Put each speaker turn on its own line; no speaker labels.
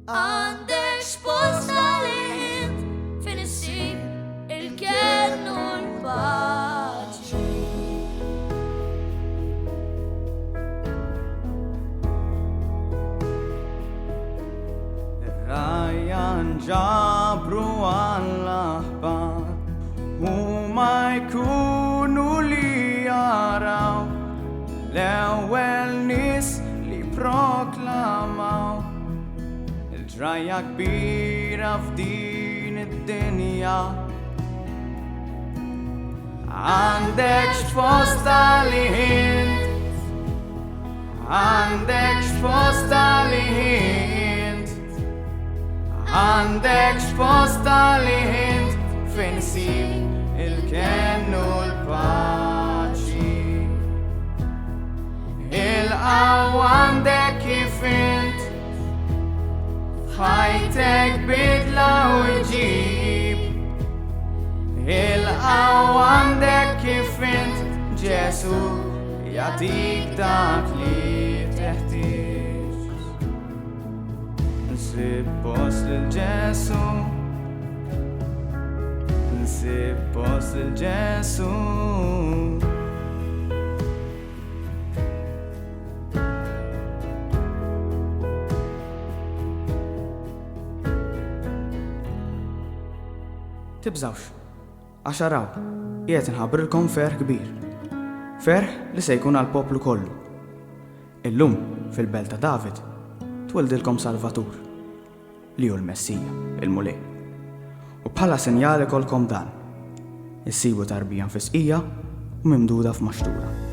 Għandek sposta li int fin issib il-kennu l-paċi.
Rajjan ġabru għall-aħbar u ma jkunu li jaraw l-ewwel nies li proklamaw il-ġrajja kbira f'din id-dinja. Għandek x'fosta li int, għandek x'fosta li int, għandek x'fosta li int fejn isib il-kennu l-paċi. Il-qaw għandek kif int, ħajtek bidla u jġib. Il-qaw għandek kif int, Ġesu jagħtik dak li teħtieġ. Nsib post lil Ġesu, nsib post lil Ġesu. Tibżawx, għax araw, qiegħed inħabbrilkom ferħ kbir. Ferħ li se jkun għall-poplu kollu. Illum fil-belt ta' David twildilkom Salvatur, li hu l-Messija, il-Mulej. U bħala sinjali kolkom dan, issibu tarbijan fisqija u mimduda f'maxtura.